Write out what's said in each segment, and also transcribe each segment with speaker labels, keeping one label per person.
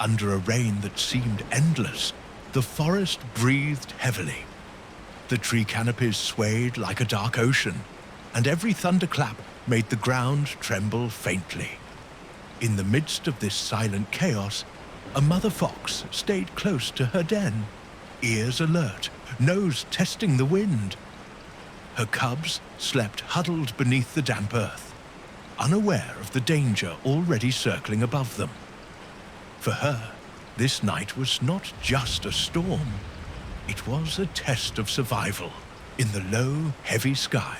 Speaker 1: Under a rain that seemed endless, the forest breathed heavily. The tree canopies swayed like a dark ocean, and every thunderclap made the ground tremble faintly. In the midst of this silent chaos, a mother fox stayed close to her den, ears alert, nose testing the wind. Her cubs slept huddled beneath the damp earth, unaware of the danger already circling above them. For her, this night was not just a storm. It was a test of survival. In the low, heavy sky,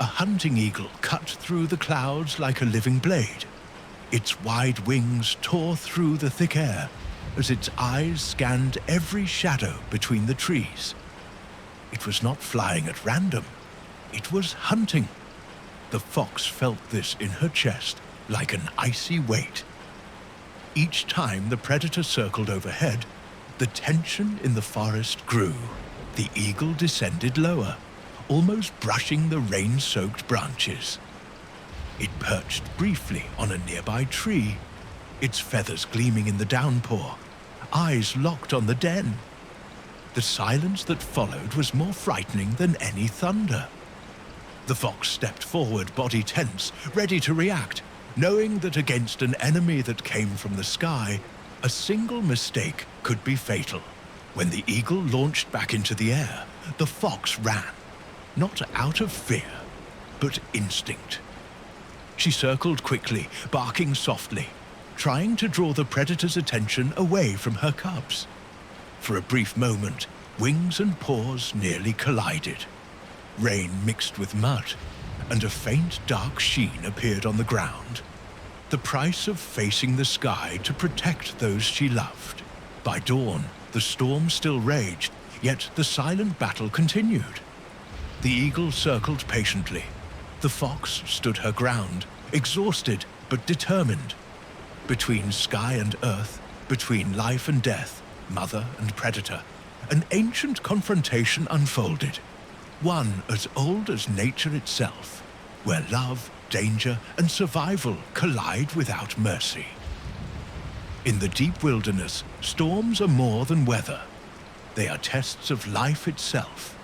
Speaker 1: a hunting eagle cut through the clouds like a living blade. Its wide wings tore through the thick air as its eyes scanned every shadow between the trees. It was not flying at random. It was hunting. The fox felt this in her chest like an icy weight. Each time the predator circled overhead, the tension in the forest grew. The eagle descended lower, almost brushing the rain-soaked branches. It perched briefly on a nearby tree, its feathers gleaming in the downpour, eyes locked on the den. The silence that followed was more frightening than any thunder. The fox stepped forward, body tense, ready to react, knowing that against an enemy that came from the sky, a single mistake could be fatal. When the eagle launched back into the air, the fox ran, not out of fear, but instinct. She circled quickly, barking softly, trying to draw the predator's attention away from her cubs. For a brief moment, wings and paws nearly collided. Rain mixed with mud, and a faint dark sheen appeared on the ground. The price of facing the sky to protect those she loved. By dawn, the storm still raged, yet the silent battle continued. The eagle circled patiently. The fox stood her ground, exhausted but determined. Between sky and earth, between life and death, mother and predator, an ancient confrontation unfolded. One as old as nature itself, where love, danger, and survival collide without mercy. In the deep wilderness, storms are more than weather. They are tests of life itself.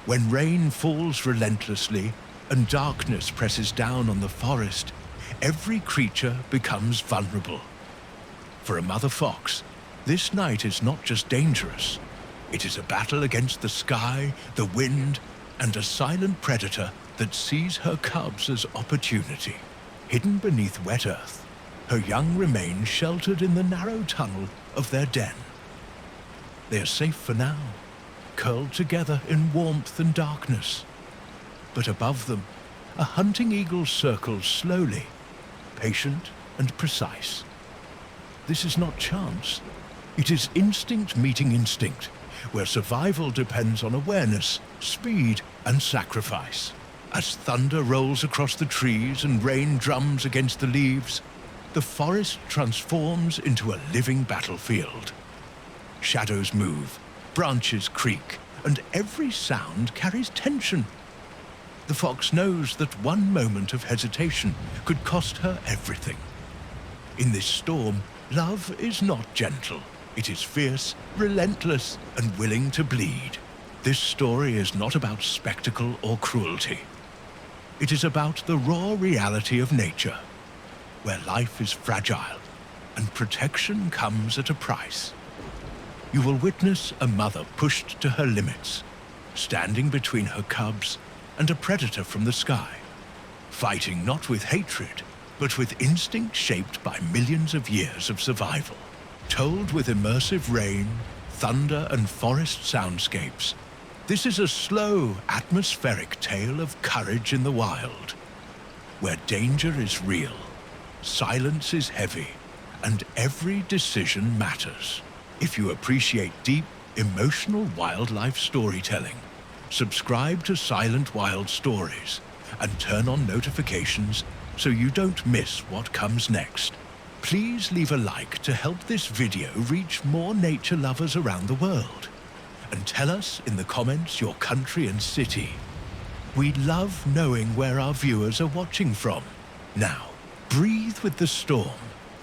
Speaker 1: When rain falls relentlessly and darkness presses down on the forest, every creature becomes vulnerable. For a mother fox, this night is not just dangerous. It is a battle against the sky, the wind, and a silent predator that sees her cubs as opportunity. Hidden beneath wet earth, her young remain sheltered in the narrow tunnel of their den. They are safe for now, curled together in warmth and darkness. But above them, a hunting eagle circles slowly, patient and precise. This is not chance. It is instinct meeting instinct, where survival depends on awareness, speed, and sacrifice. As thunder rolls across the trees and rain drums against the leaves, the forest transforms into a living battlefield. Shadows move, branches creak, and every sound carries tension. The fox knows that one moment of hesitation could cost her everything. In this storm, love is not gentle. It is fierce, relentless, and willing to bleed. This story is not about spectacle or cruelty. It is about the raw reality of nature, where life is fragile and protection comes at a price. You will witness a mother pushed to her limits, standing between her cubs and a predator from the sky, fighting not with hatred, but with instinct shaped by millions of years of survival. Told with immersive rain, thunder, and forest soundscapes, this is a slow, atmospheric tale of courage in the wild, where danger is real, silence is heavy, and every decision matters. If you appreciate deep, emotional wildlife storytelling, subscribe to Silent Wild Stories and turn on notifications so you don't miss what comes next. Please leave a like to help this video reach more nature lovers around the world. And tell us in the comments your country and city. We love knowing where our viewers are watching from. Now, breathe with the storm,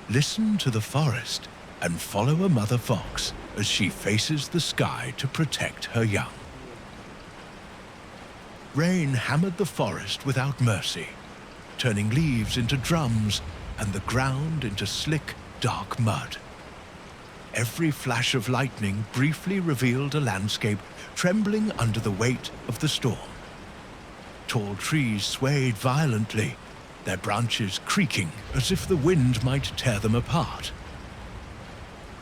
Speaker 1: listen to the forest, and follow a mother fox as she faces the sky to protect her young. Rain hammered the forest without mercy, turning leaves into drums and the ground into slick, dark mud. Every flash of lightning briefly revealed a landscape trembling under the weight of the storm. Tall trees swayed violently, their branches creaking as if the wind might tear them apart.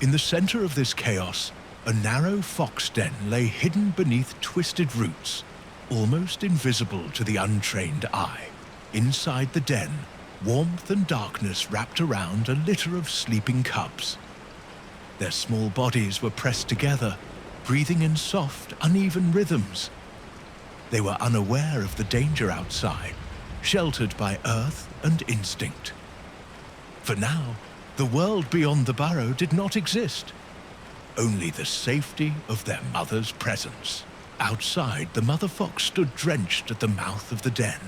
Speaker 1: In the center of this chaos, a narrow fox den lay hidden beneath twisted roots, almost invisible to the untrained eye. Inside the den, warmth and darkness wrapped around a litter of sleeping cubs. Their small bodies were pressed together, breathing in soft, uneven rhythms. They were unaware of the danger outside, sheltered by earth and instinct. For now, the world beyond the burrow did not exist. Only the safety of their mother's presence. Outside, the mother fox stood drenched at the mouth of the den.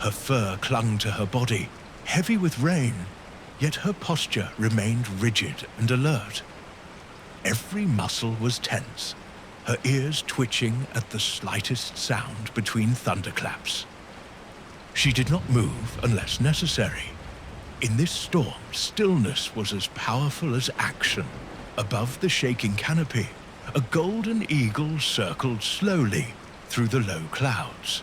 Speaker 1: Her fur clung to her body, heavy with rain, yet her posture remained rigid and alert. Every muscle was tense, her ears twitching at the slightest sound between thunderclaps. She did not move unless necessary. In this storm, stillness was as powerful as action. Above the shaking canopy, a golden eagle circled slowly through the low clouds.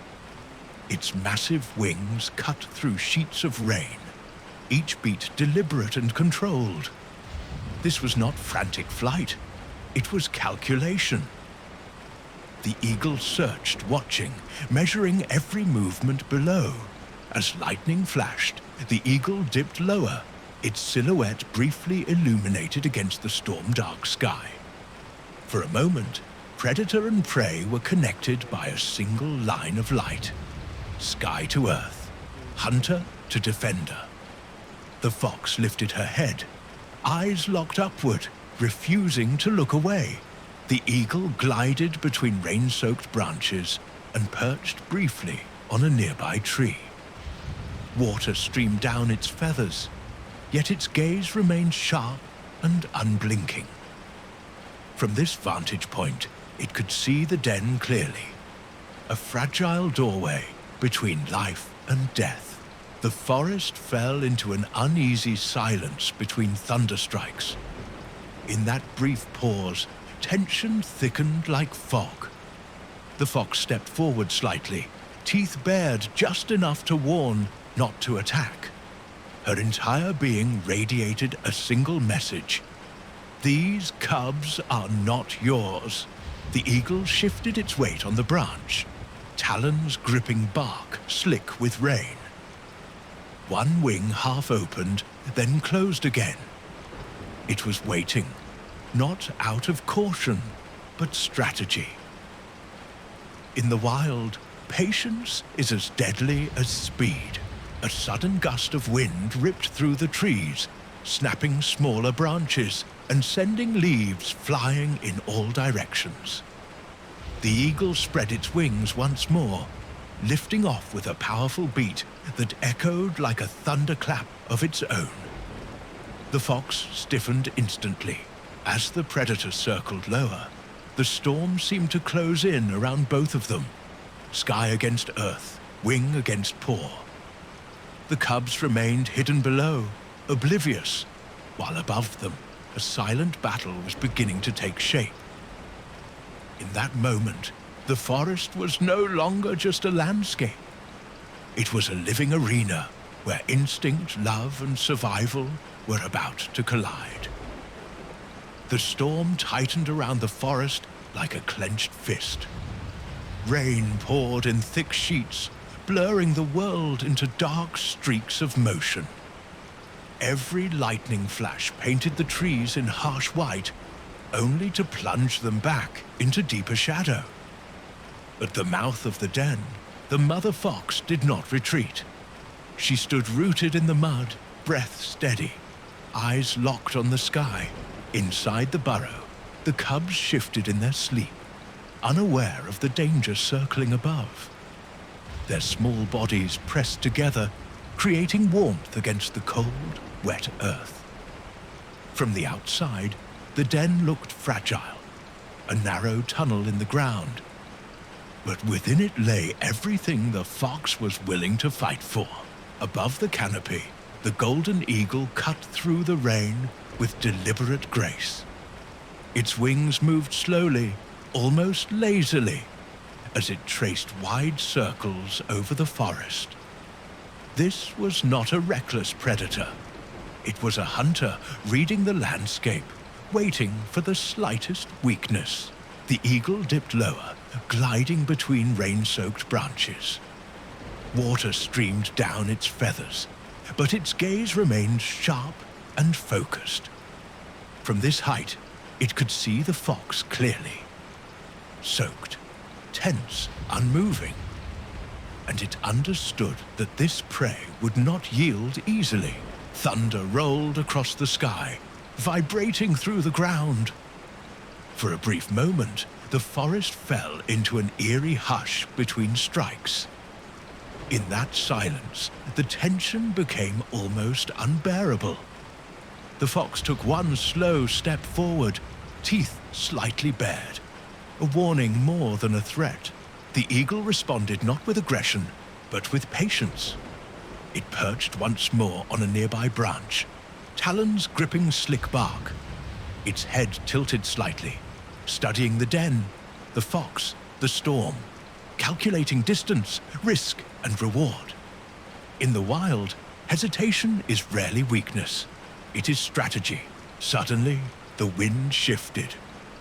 Speaker 1: Its massive wings cut through sheets of rain, each beat deliberate and controlled. This was not frantic flight, it was calculation. The eagle searched, watching, measuring every movement below. As lightning flashed, the eagle dipped lower, its silhouette briefly illuminated against the storm-dark sky. For a moment, predator and prey were connected by a single line of light. Sky to earth, hunter to defender. The fox lifted her head, eyes locked upward, refusing to look away. The eagle glided between rain-soaked branches and perched briefly on a nearby tree. Water streamed down its feathers, yet its gaze remained sharp and unblinking. From this vantage point, it could see the den clearly. A fragile doorway between life and death. The forest fell into an uneasy silence between thunderstrikes. In that brief pause, tension thickened like fog. The fox stepped forward slightly, teeth bared just enough to warn, not to attack. Her entire being radiated a single message. These cubs are not yours. The eagle shifted its weight on the branch, talons gripping bark slick with rain. One wing half opened, then closed again. It was waiting, not out of caution, but strategy. In the wild, patience is as deadly as speed. A sudden gust of wind ripped through the trees, snapping smaller branches and sending leaves flying in all directions. The eagle spread its wings once more, lifting off with a powerful beat that echoed like a thunderclap of its own. The fox stiffened instantly. As the predator circled lower, the storm seemed to close in around both of them, sky against earth, wing against paw. The cubs remained hidden below, oblivious, while above them, a silent battle was beginning to take shape. In that moment, the forest was no longer just a landscape. It was a living arena where instinct, love, and survival were about to collide. The storm tightened around the forest like a clenched fist. Rain poured in thick sheets, blurring the world into dark streaks of motion. Every lightning flash painted the trees in harsh white, only to plunge them back into deeper shadow. At the mouth of the den, the mother fox did not retreat. She stood rooted in the mud, breath steady, eyes locked on the sky. Inside the burrow, the cubs shifted in their sleep, unaware of the danger circling above. Their small bodies pressed together, creating warmth against the cold, wet earth. From the outside, the den looked fragile, a narrow tunnel in the ground. But within it lay everything the fox was willing to fight for. Above the canopy, the golden eagle cut through the rain with deliberate grace. Its wings moved slowly, almost lazily, as it traced wide circles over the forest. This was not a reckless predator. It was a hunter reading the landscape, waiting for the slightest weakness. The eagle dipped lower, gliding between rain-soaked branches. Water streamed down its feathers, but its gaze remained sharp and focused. From this height, it could see the fox clearly. Soaked, tense, unmoving. And it understood that this prey would not yield easily. Thunder rolled across the sky, vibrating through the ground. For a brief moment, the forest fell into an eerie hush between strikes. In that silence, the tension became almost unbearable. The fox took one slow step forward, teeth slightly bared, a warning more than a threat. The eagle responded not with aggression, but with patience. It perched once more on a nearby branch, talons gripping slick bark. Its head tilted slightly, studying the den, the fox, the storm, calculating distance, risk, and reward. In the wild, hesitation is rarely weakness. It is strategy. Suddenly, the wind shifted.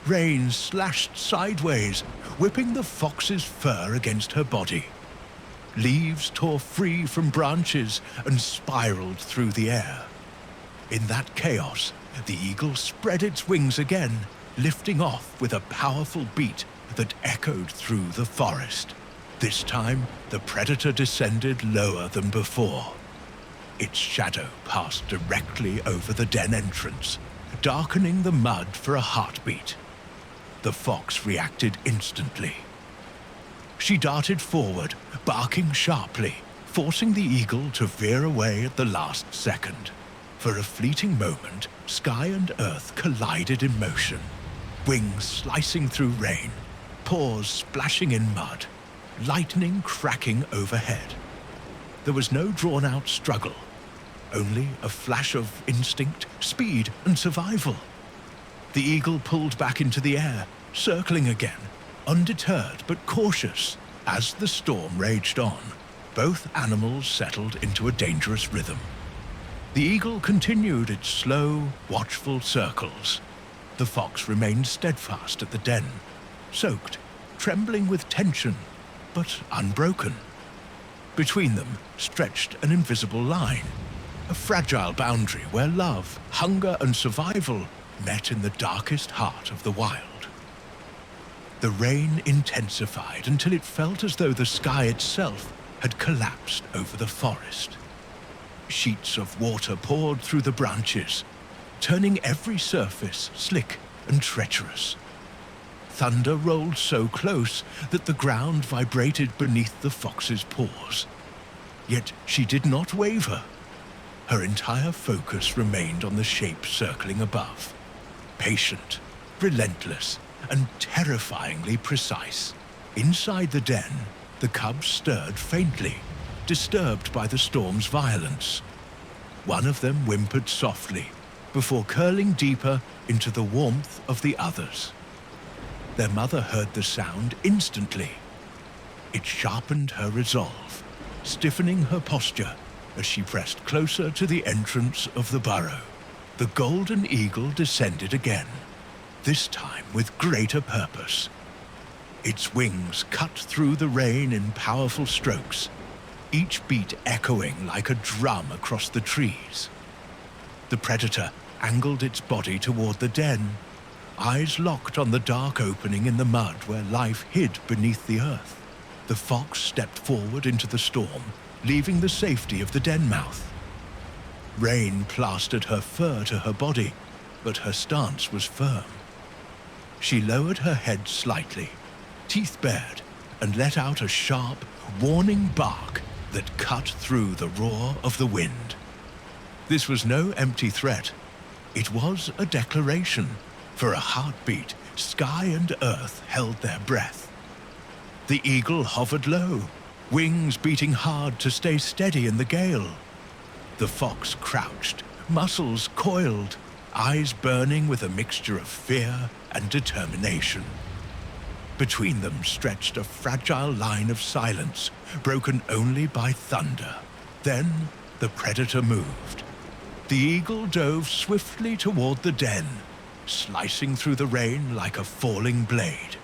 Speaker 1: Rain slashed sideways, whipping the fox's fur against her body. Leaves tore free from branches and spiraled through the air. In that chaos, the eagle spread its wings again, lifting off with a powerful beat that echoed through the forest. This time, the predator descended lower than before. Its shadow passed directly over the den entrance, darkening the mud for a heartbeat. The fox reacted instantly. She darted forward, barking sharply, forcing the eagle to veer away at the last second. For a fleeting moment, sky and earth collided in motion, wings slicing through rain, paws splashing in mud, lightning cracking overhead. There was no drawn-out struggle, only a flash of instinct, speed, and survival. The eagle pulled back into the air, circling again, undeterred but cautious. As the storm raged on, both animals settled into a dangerous rhythm. The eagle continued its slow, watchful circles. The fox remained steadfast at the den, soaked, trembling with tension, but unbroken. Between them stretched an invisible line, a fragile boundary where love, hunger, and survival met in the darkest heart of the wild. The rain intensified until it felt as though the sky itself had collapsed over the forest. Sheets of water poured through the branches, turning every surface slick and treacherous. Thunder rolled so close that the ground vibrated beneath the fox's paws. Yet she did not waver. Her entire focus remained on the shape circling above, patient, relentless, and terrifyingly precise. Inside the den, the cubs stirred faintly, disturbed by the storm's violence. One of them whimpered softly, before curling deeper into the warmth of the others. Their mother heard the sound instantly. It sharpened her resolve, stiffening her posture as she pressed closer to the entrance of the burrow. The golden eagle descended again, this time with greater purpose. Its wings cut through the rain in powerful strokes, each beat echoing like a drum across the trees. The predator angled its body toward the den, eyes locked on the dark opening in the mud where life hid beneath the earth. The fox stepped forward into the storm, leaving the safety of the den mouth. Rain plastered her fur to her body, but her stance was firm. She lowered her head slightly, teeth bared, and let out a sharp, warning bark that cut through the roar of the wind. This was no empty threat. It was a declaration. For a heartbeat, sky and earth held their breath. The eagle hovered low, wings beating hard to stay steady in the gale. The fox crouched, muscles coiled, eyes burning with a mixture of fear and determination. Between them stretched a fragile line of silence, broken only by thunder. Then the predator moved. The eagle dove swiftly toward the den, slicing through the rain like a falling blade.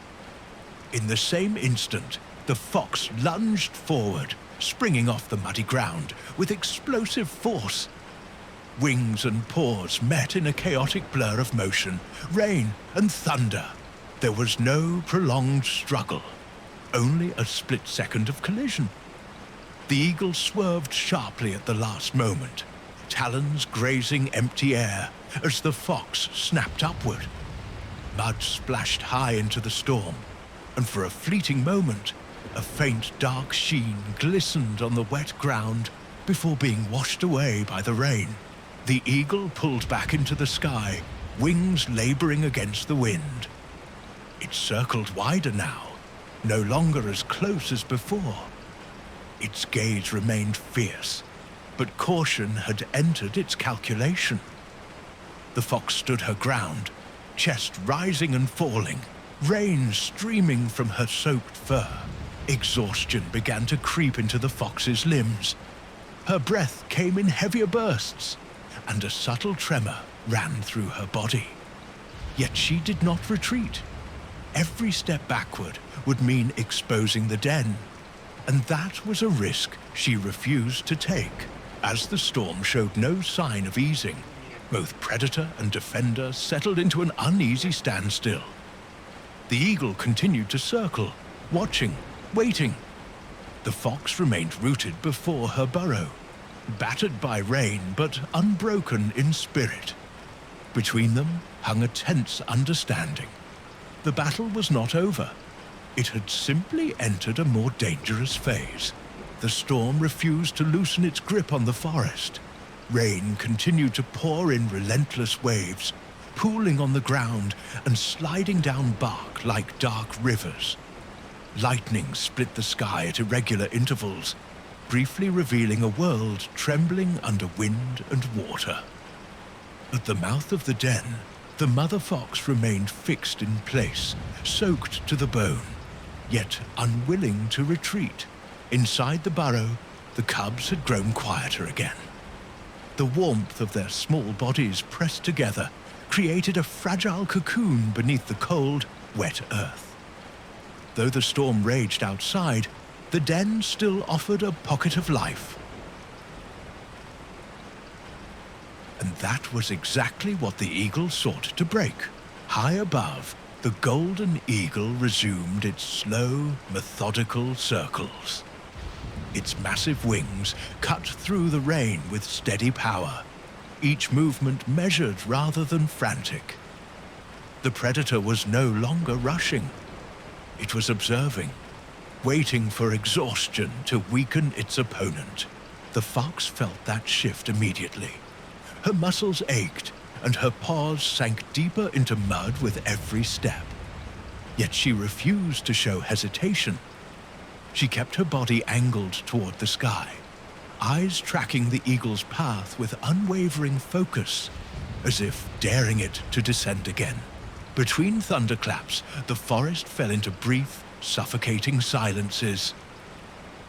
Speaker 1: In the same instant, the fox lunged forward, springing off the muddy ground with explosive force. Wings and paws met in a chaotic blur of motion, rain and thunder. There was no prolonged struggle, only a split second of collision. The eagle swerved sharply at the last moment, talons grazing empty air as the fox snapped upward. Mud splashed high into the storm, and for a fleeting moment, a faint dark sheen glistened on the wet ground before being washed away by the rain. The eagle pulled back into the sky, wings laboring against the wind. It circled wider now, no longer as close as before. Its gaze remained fierce, but caution had entered its calculation. The fox stood her ground, chest rising and falling, rain streaming from her soaked fur. Exhaustion began to creep into the fox's limbs. Her breath came in heavier bursts, and a subtle tremor ran through her body. Yet she did not retreat. Every step backward would mean exposing the den, and that was a risk she refused to take. As the storm showed no sign of easing, both predator and defender settled into an uneasy standstill. The eagle continued to circle, watching, waiting. The fox remained rooted before her burrow, battered by rain but unbroken in spirit. Between them hung a tense understanding. The battle was not over. It had simply entered a more dangerous phase. The storm refused to loosen its grip on the forest. Rain continued to pour in relentless waves, pooling on the ground and sliding down bark like dark rivers. Lightning split the sky at irregular intervals, briefly revealing a world trembling under wind and water. At the mouth of the den, the mother fox remained fixed in place, soaked to the bone, yet unwilling to retreat. Inside the burrow, the cubs had grown quieter again. The warmth of their small bodies pressed together created a fragile cocoon beneath the cold, wet earth. Though the storm raged outside, the den still offered a pocket of life. And that was exactly what the eagle sought to break. High above, the golden eagle resumed its slow, methodical circles. Its massive wings cut through the rain with steady power, each movement measured rather than frantic. The predator was no longer rushing. It was observing, waiting for exhaustion to weaken its opponent. The fox felt that shift immediately. Her muscles ached, and her paws sank deeper into mud with every step. Yet she refused to show hesitation. She kept her body angled toward the sky, eyes tracking the eagle's path with unwavering focus, as if daring it to descend again. Between thunderclaps, the forest fell into brief, suffocating silences.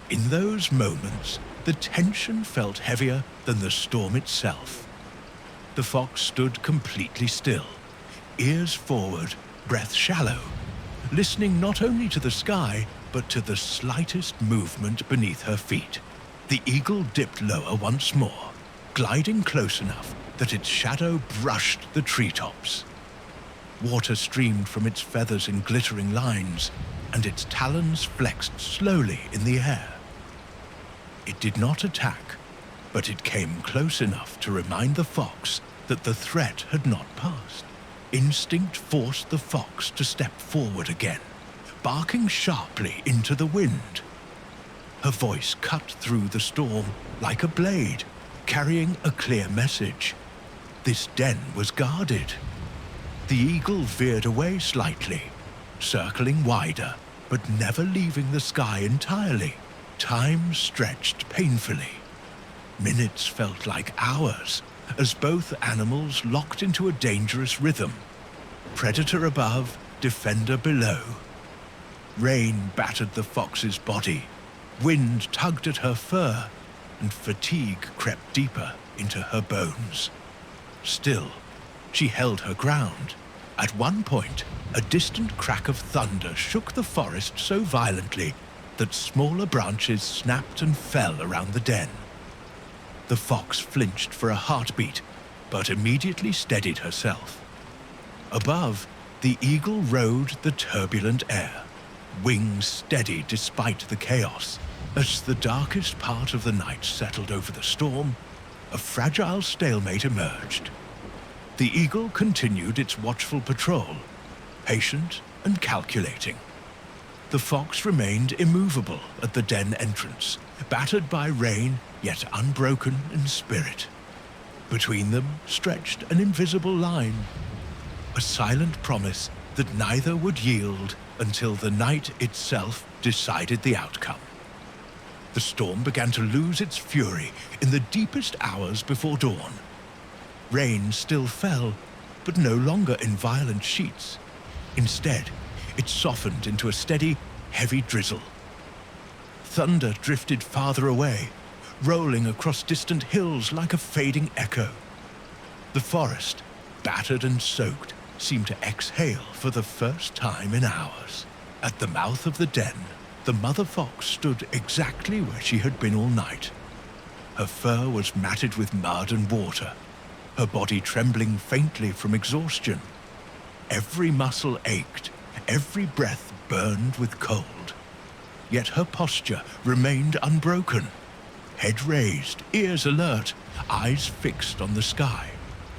Speaker 1: In those moments, the tension felt heavier than the storm itself. The fox stood completely still, ears forward, breath shallow, listening not only to the sky, but to the slightest movement beneath her feet. The eagle dipped lower once more, gliding close enough that its shadow brushed the treetops. Water streamed from its feathers in glittering lines, and its talons flexed slowly in the air. It did not attack, but it came close enough to remind the fox that the threat had not passed. Instinct forced the fox to step forward again, barking sharply into the wind. Her voice cut through the storm like a blade, carrying a clear message. This den was guarded. The eagle veered away slightly, circling wider, but never leaving the sky entirely. Time stretched painfully. Minutes felt like hours, as both animals locked into a dangerous rhythm. Predator above, defender below. Rain battered the fox's body, wind tugged at her fur, and fatigue crept deeper into her bones. Still, she held her ground. At one point, a distant crack of thunder shook the forest so violently that smaller branches snapped and fell around the den. The fox flinched for a heartbeat, but immediately steadied herself. Above, the eagle rode the turbulent air, wings steady despite the chaos. As the darkest part of the night settled over the storm, a fragile stalemate emerged. The eagle continued its watchful patrol, patient and calculating. The fox remained immovable at the den entrance, battered by rain, yet unbroken in spirit. Between them stretched an invisible line, a silent promise that neither would yield until the night itself decided the outcome. The storm began to lose its fury in the deepest hours before dawn. Rain still fell, but no longer in violent sheets. Instead, it softened into a steady, heavy drizzle. Thunder drifted farther away, rolling across distant hills like a fading echo. The forest, battered and soaked, seemed to exhale for the first time in hours. At the mouth of the den, the mother fox stood exactly where she had been all night. Her fur was matted with mud and water, her body trembling faintly from exhaustion. Every muscle ached, every breath burned with cold. Yet her posture remained unbroken. Head raised, ears alert, eyes fixed on the sky.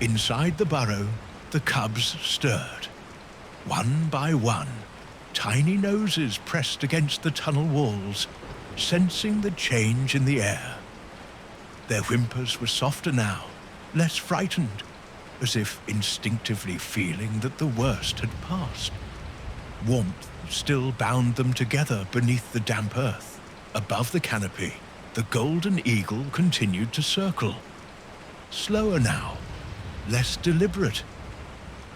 Speaker 1: Inside the burrow, the cubs stirred. One by one, tiny noses pressed against the tunnel walls, sensing the change in the air. Their whimpers were softer now, less frightened, as if instinctively feeling that the worst had passed. Warmth still bound them together beneath the damp earth. Above the canopy, the golden eagle continued to circle. Slower now, less deliberate.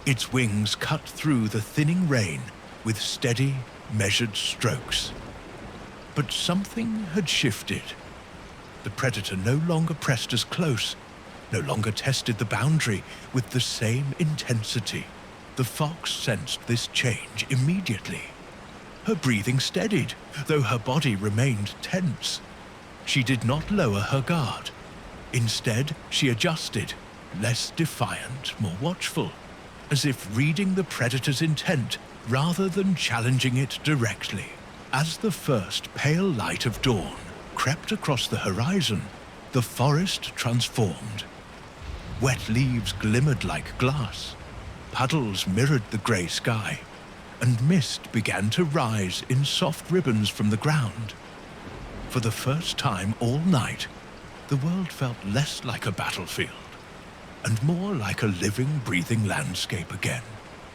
Speaker 1: Its wings cut through the thinning rain with steady, measured strokes. But something had shifted. The predator no longer pressed as close, no longer tested the boundary with the same intensity. The fox sensed this change immediately. Her breathing steadied, though her body remained tense. She did not lower her guard. Instead, she adjusted, less defiant, more watchful, as if reading the predator's intent rather than challenging it directly. As the first pale light of dawn crept across the horizon, the forest transformed. Wet leaves glimmered like glass, puddles mirrored the grey sky, and mist began to rise in soft ribbons from the ground. For the first time all night, the world felt less like a battlefield, and more like a living, breathing landscape again.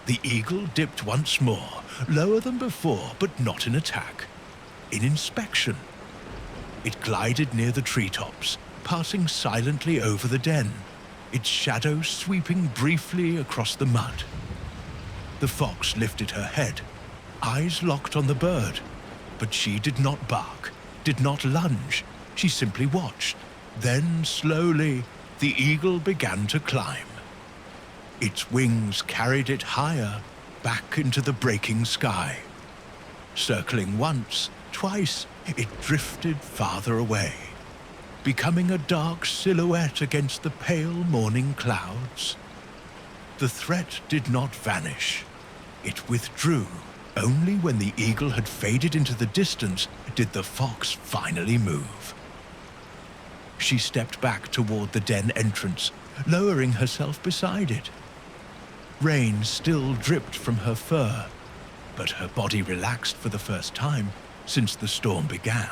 Speaker 1: The eagle dipped once more, lower than before, but not in attack, in inspection. It glided near the treetops, passing silently over the den, its shadow sweeping briefly across the mud. The fox lifted her head, eyes locked on the bird, but she did not bark, did not lunge. She simply watched. Then, slowly, the eagle began to climb. Its wings carried it higher, back into the breaking sky. Circling once, twice, it drifted farther away, becoming a dark silhouette against the pale morning clouds. The threat did not vanish. It withdrew. Only when the eagle had faded into the distance did the fox finally move. She stepped back toward the den entrance, lowering herself beside it. Rain still dripped from her fur, but her body relaxed for the first time since the storm began.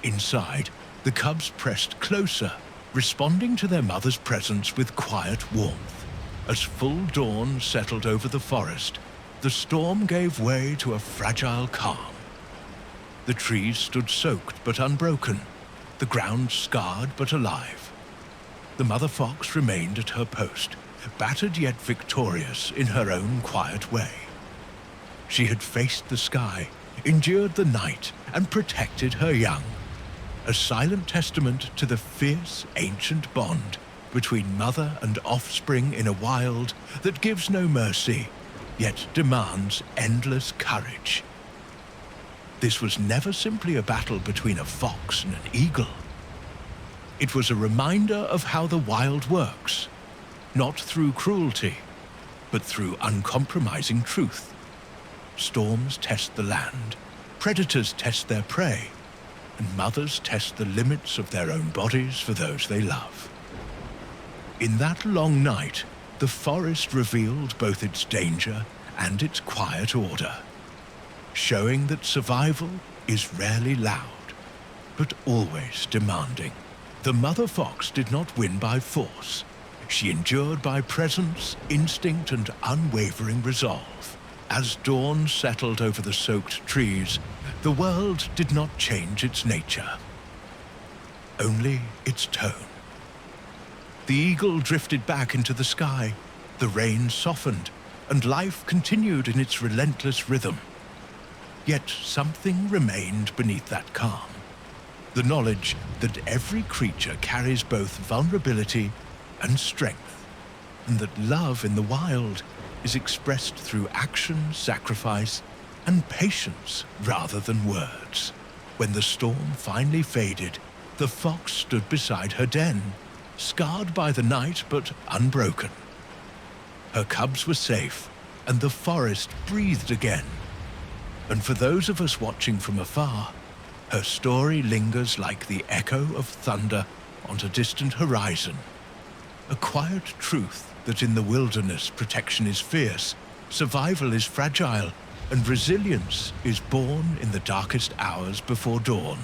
Speaker 1: Inside, the cubs pressed closer, responding to their mother's presence with quiet warmth. As full dawn settled over the forest, the storm gave way to a fragile calm. The trees stood soaked but unbroken, the ground scarred but alive. The mother fox remained at her post, battered yet victorious in her own quiet way. She had faced the sky, endured the night, and protected her young, a silent testament to the fierce, ancient bond between mother and offspring in a wild that gives no mercy, yet demands endless courage. This was never simply a battle between a fox and an eagle. It was a reminder of how the wild works, not through cruelty, but through uncompromising truth. Storms test the land, predators test their prey, and mothers test the limits of their own bodies for those they love. In that long night, the forest revealed both its danger and its quiet order, showing that survival is rarely loud, but always demanding. The mother fox did not win by force. She endured by presence, instinct, and unwavering resolve. As dawn settled over the soaked trees, the world did not change its nature, only its tone. The eagle drifted back into the sky, the rain softened, and life continued in its relentless rhythm. Yet something remained beneath that calm, the knowledge that every creature carries both vulnerability and strength, and that love in the wild is expressed through action, sacrifice, and patience rather than words. When the storm finally faded, the fox stood beside her den, scarred by the night but unbroken. Her cubs were safe, and the forest breathed again. And for those of us watching from afar, her story lingers like the echo of thunder on a distant horizon. A quiet truth that in the wilderness protection is fierce, survival is fragile, and resilience is born in the darkest hours before dawn.